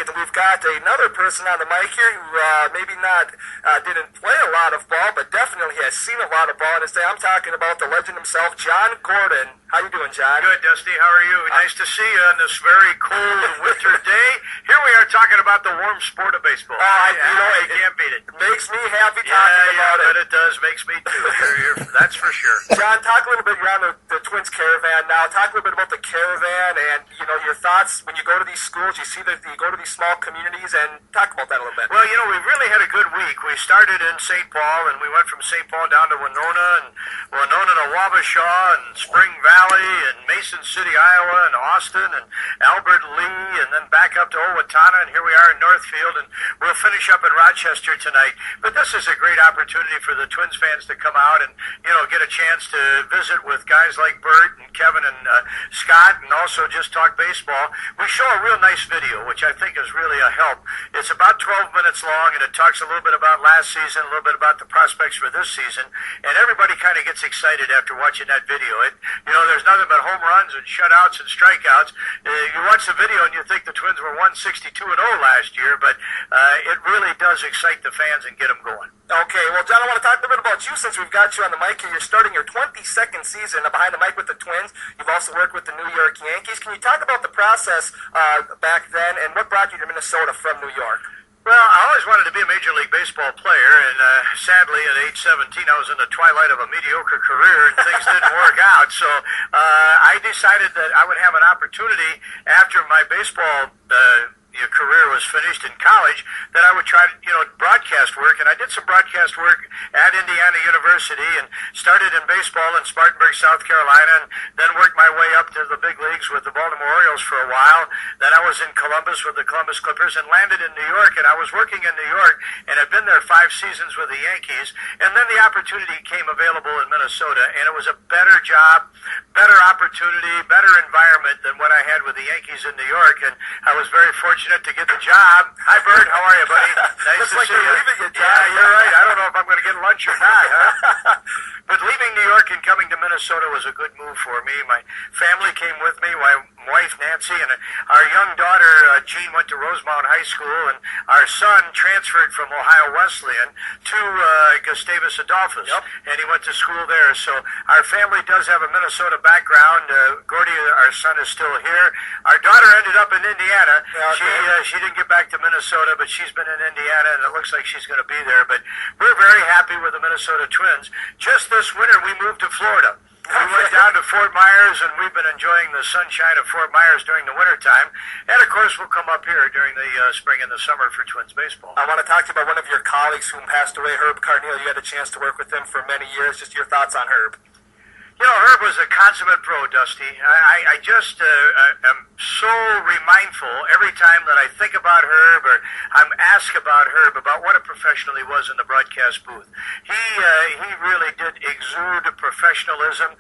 and we've got another person on the mic here who maybe not didn't play a lot of ball, but definitely has seen a lot of ball in his day. I'm talking about the legend himself, John Gordon. How you doing, John? Good, Dusty. How are you? Nice to see you on this very cold winter day. Here we are talking about the warm sport of baseball. You can't beat it. Makes me happy talking about it. But it does. Makes me too. That's for sure. John, talk a little bit. You're on the Twins Caravan now. Talk a little bit about the Caravan and your thoughts when you go to these schools. You see that you go to these small communities, and talk about that a little bit. Well, we've really had a good week. We started in St. Paul, and we went from St. Paul down to Winona to Wabasha and Spring Valley and Mason City, Iowa, and Austin and Albert Lee, and then back up to Owatonna, and here we are in Northfield, and we'll finish up in Rochester tonight. But this is a great opportunity for the Twins fans to come out and get a chance to visit with guys like Bert and Kevin and Scott, and also just talk baseball. We show a real nice video, which I think is really a help. It's about 12 minutes long, and it talks a little bit about last season, a little bit about the prospects for this season, and everybody kind of gets excited after watching that video. There's nothing but home runs and shutouts and strikeouts. You watch the video and you think the Twins were 162-0 last year, but it really does excite the fans and get them going. Okay, well, John, I want to talk a little bit about you since we've got you on the mic here. You're starting your 22nd season behind the mic with the Twins. You've also worked with the New York Yankees. Can you talk about the process back then and what brought you to Minnesota from New York? Well, I always wanted to be a Major League Baseball player, and sadly, at age 17, I was in the twilight of a mediocre career, and things didn't work out. So I decided that I would have an opportunity after my baseball career was finished in college, that I would try to, broadcast work. And I did some broadcast work at Indiana University and started in baseball in Spartanburg, South Carolina, and then worked my way up to the big leagues with the Baltimore Orioles for a while. Then I was in Columbus with the Columbus Clippers and landed in New York, and I was working in New York and had been there 5 seasons with the Yankees. And then the opportunity came available in Minnesota, and it was a better job, better opportunity, better environment than what I had with the Yankees in New York, and I was very fortunate to get the job. Hi, Bert. How are you, buddy? Nice to see you. Yeah, you're right. I don't know if I'm going to get lunch or not, huh? But leaving New York and coming to Minnesota was a good move for me. My family came with me, my wife, Nancy, and our young daughter, Jean, went to Rosemount High School, and our son transferred from Ohio Wesleyan to Gustavus Adolphus, and he went to school there. So our family does have a Minnesota background. Gordy, our son, is still here. Our daughter ended up in Indiana. She didn't get back to Minnesota, but she's been in Indiana, and it looks like she's going to be there. But we're very happy with the Minnesota Twins. Just this winter, we moved to Florida. We went down to Fort Myers, and we've been enjoying the sunshine of Fort Myers during the wintertime. And, of course, we'll come up here during the spring and the summer for Twins baseball. I want to talk to you about one of your colleagues who passed away, Herb Carneal. You had a chance to work with him for many years. Just your thoughts on Herb. Herb was a consummate pro, Dusty. I just am so remindful every time that I think about Herb or I'm asked about Herb, about what a professional he was in the broadcast booth. He really did exude professionalism.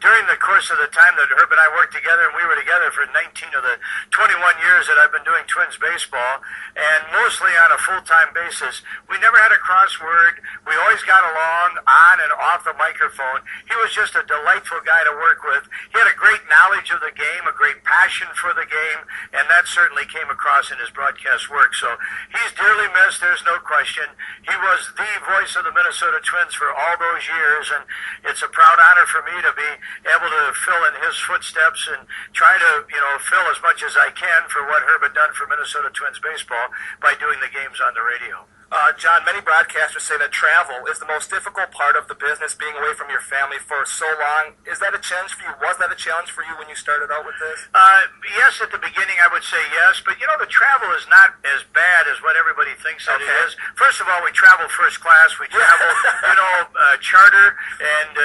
During the course of the time that Herb and I worked together, and we were together for 19 of the 21 years that I've been doing Twins baseball, and mostly on a full-time basis, we never had a crossword. We always got along on and off the microphone. He was just a delightful guy to work with. He had a great knowledge of the game, a great passion for the game, and that certainly came across in his broadcast work. So he's dearly missed, there's no question. He was the voice of the Minnesota Twins for all those years, and it's a proud honor for me to be able to fill in his footsteps and try to, fill as much as I can for what Herb had done for Minnesota Twins baseball by doing the games on the radio. John, many broadcasters say that travel is the most difficult part of the business, being away from your family for so long. Is that a challenge for you? Was that a challenge for you when you started out with this? Yes, at the beginning I would say yes, but the travel is not as bad as what everybody thinks it is. First of all, we travel first class. We travel, charter, and,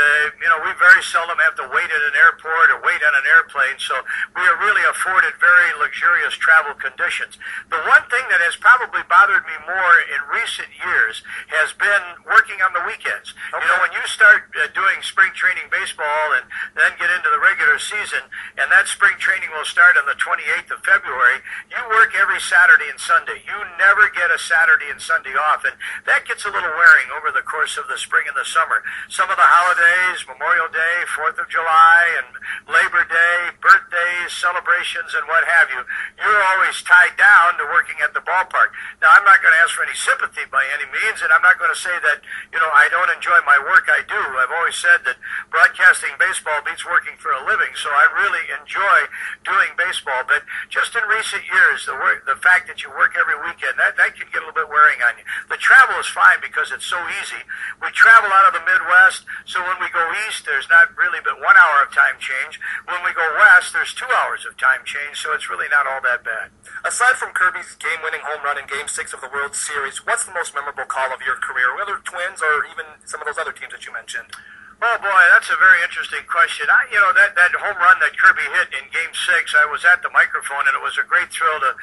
we very seldom have to wait at an airport or wait on an airplane, so we are really afforded very luxurious travel conditions. The one thing that has probably bothered me more in recent years has been working on the weekends. Okay. You know, when you start doing spring training baseball and then get into the regular season, and that spring training will start on the 28th of February, you work every Saturday and Sunday. You never get a Saturday and Sunday off, and that gets a little wearing over the course of the spring and the summer. Some of the holidays, Memorial Day, 4th of July, and Labor Day, birthdays, celebrations, and what have you, you're always tied down to working at the ballpark. Now, I'm not going to ask for any sympathy by any means, and I'm not going to say that, you know, I don't enjoy my work. I do. I've always said that broadcasting baseball beats working for a living, so I really enjoy doing baseball. But just in recent years, the fact that you work every weekend, that can get a little bit wearing on you. The travel is fine because it's so easy. We travel out of the Midwest, so when we go east, there's not really but 1 hour of time change. When we go west, there's 2 hours of time change, so it's really not all that bad. Aside from Kirby's game-winning home run in Game 6 of the World Series, what's the most memorable call of your career, whether Twins or even some of those other teams that you mentioned? Oh boy, that's a very interesting question. That home run that Kirby hit in Game 6, I was at the microphone, and it was a great thrill to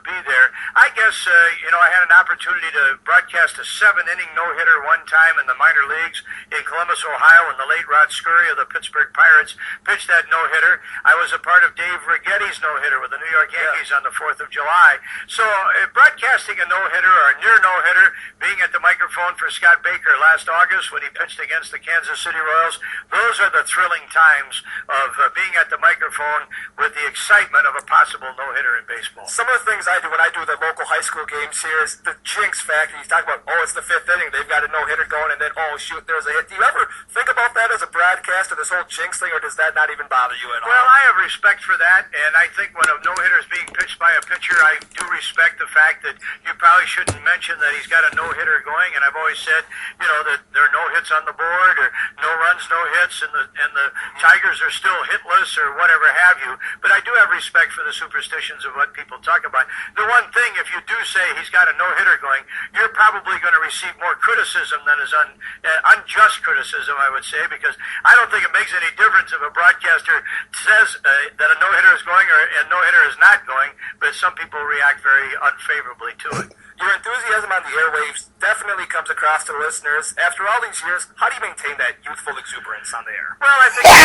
be there. I guess, I had an opportunity to broadcast a 7-inning no-hitter one time in the minor leagues in Columbus, Ohio, when the late Rod Scurry of the Pittsburgh Pirates pitched that no-hitter. I was a part of Dave Righetti's no-hitter with the New York Yankees on the 4th of July. So broadcasting a no-hitter or a near no-hitter, being at the microphone for Scott Baker last August when he pitched against the Kansas City Royals, those are the thrilling times of being at the microphone with the excitement of a possible no-hitter in baseball. Some of the things I do when I do the local high school games here is the jinx factor. You talk about, it's the 5th inning, they've got a no-hitter going, and then, shoot, there's a hit. Do you ever think about that as a broadcaster, this whole jinx thing, or does that not even bother you at all? Well, I have respect for that, and I think when a no-hitter is being pitched by a pitcher, I do respect the fact that you probably shouldn't mention that he's got a no-hitter going, and I've always said, that there are no hits on the board, or no runs, no hits, and the Tigers are still hitless or whatever have you. But I do have respect for the superstitions of what people talk about. The one thing, if you do say he's got a no-hitter going, you're probably going to receive more criticism than is unjust criticism, I would say, because I don't think it makes any difference if a broadcaster says that a no-hitter is going or a no-hitter is not going, but some people react very unfavorably to it. Your enthusiasm on the airwaves definitely comes across to the listeners. After all these years, how do you maintain that youthful exuberance on the air? Well, I think it's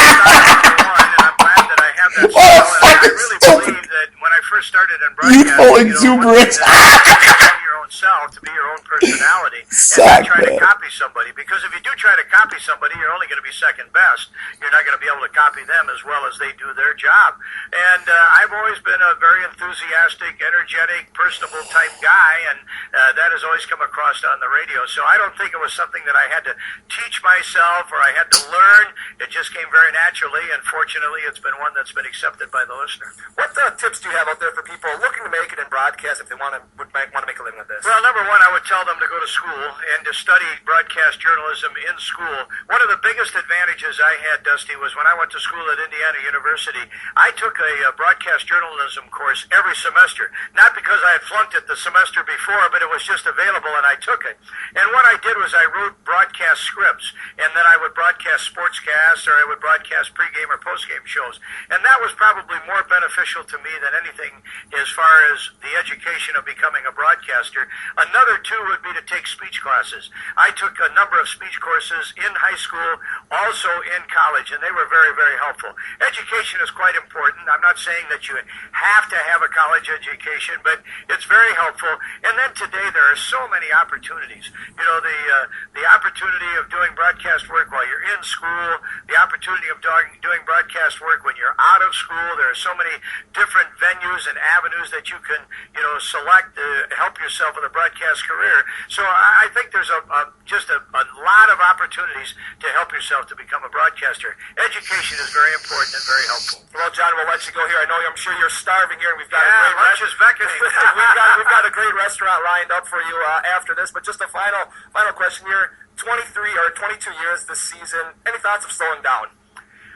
number one, and I'm glad that I have that skill. And I really believe that when I first started in broadcasting, youthful exuberance. Your own self, to be your own personality, and not try to copy somebody. Because if you do try to copy somebody, you're only going to be second best. You're not going to be able to copy them as well as they do their job. And I've always been a very enthusiastic, energetic, personable type guy, and that has always come across on the radio. So I don't think it was something that I had to teach myself or I had to learn. It just came very naturally, and fortunately it's been one that's been accepted by the listener. What tips do you have out there for people looking to make it in broadcast if they want to make a living with this? Well, number one, I would tell them to go to school and to study broadcast journalism in school. One of the biggest advantages I had, Dusty, was when I went to school at Indiana University, I took a broadcast journalism course every semester. Not because I had flunked it the semester before, but it was just available and I took it. And what I did was I wrote broadcast scripts, and then I would broadcast sportscasts or I would broadcast pregame or postgame shows. And that was probably more beneficial to me than anything as far as the education of becoming a broadcaster. Another two would be to take speech classes. I took a number of speech courses in high school, also in college, and they were very, very helpful. Education is quite important. I'm not saying that you have to have a college education, but it's very helpful. And then today there are so many opportunities. The opportunity of doing broadcast work while you're in school, the opportunity of doing broadcast work when you're out of school. There are so many different venues and avenues that you can, select to help yourself with a broadcast career. So I think there's just a lot of opportunities to help yourself to become a broadcaster. Education is very important and very helpful. Well, John, we'll let you go here. I'm sure you're starving here, and we've got lunch is beckoning. we've got a great restaurant lined up for you after this. But just a final question here: 23 or 22 years this season. Any thoughts of slowing down?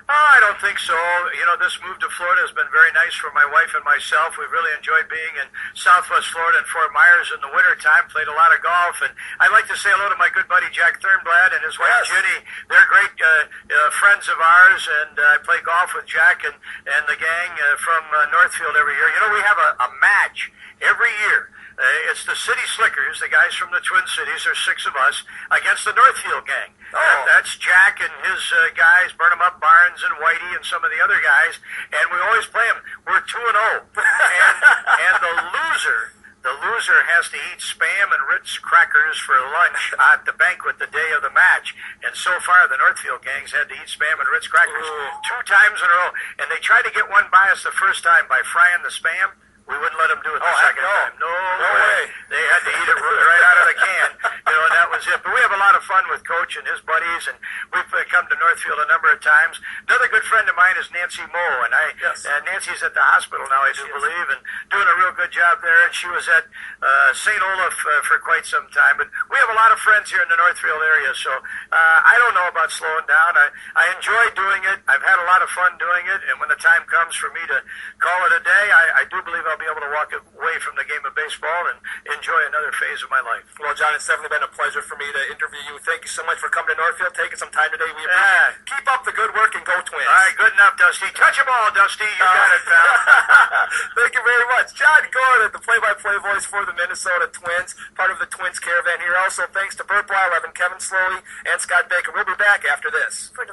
Oh, I don't think so. You know, this move to Florida has been very nice for my wife and myself. We've really enjoyed being in Southwest Florida and Fort Myers in the wintertime, played a lot of golf, and I'd like to say hello to my good buddy Jack Thurnblad and his wife Ginny. They're great friends of ours, and I play golf with Jack and the gang from Northfield every year. You know, we have a match every year. It's the City Slickers, the guys from the Twin Cities. There's 6 of us against the Northfield gang. That's Jack and his guys, Burn 'em Up Barnes and Whitey and some of the other guys, and we always play them. We're 2-0, and the loser has to eat Spam and Ritz crackers for lunch at the banquet the day of the match. And so far, the Northfield gangs had to eat Spam and Ritz crackers 2 times in a row, and they tried to get one by us the first time by frying the Spam. We wouldn't let them do it the second time. No way. They had to eat it right out of the can. You know, and that was it. But we have a lot of fun with Coach and his buddies, and we've come to Northfield a number of times. Another good friend of mine is Nancy Moe, and Nancy's at the hospital now, I do believe, and doing a real good job there. And she was at St. Olaf for quite some time. But we have a lot of friends here in the Northfield area, so I don't know about slowing down. I enjoy doing it. I've had a lot of fun doing it, and when the time comes for me to call it a day, I do believe I'll be able to walk away from the game of baseball and enjoy another phase of my life. Well, John, it's definitely been a pleasure for me to interview you. Thank you so much for coming to Northfield, taking some time today. We keep up the good work and go Twins. All right, good enough, Dusty. Touch them all, Dusty. You got it, pal. Thank you very much. John Gordon, the play-by-play voice for the Minnesota Twins, part of the Twins Caravan here. Also, thanks to Bert Blyleven, Kevin Slowey, and Scott Baker. We'll be back after this.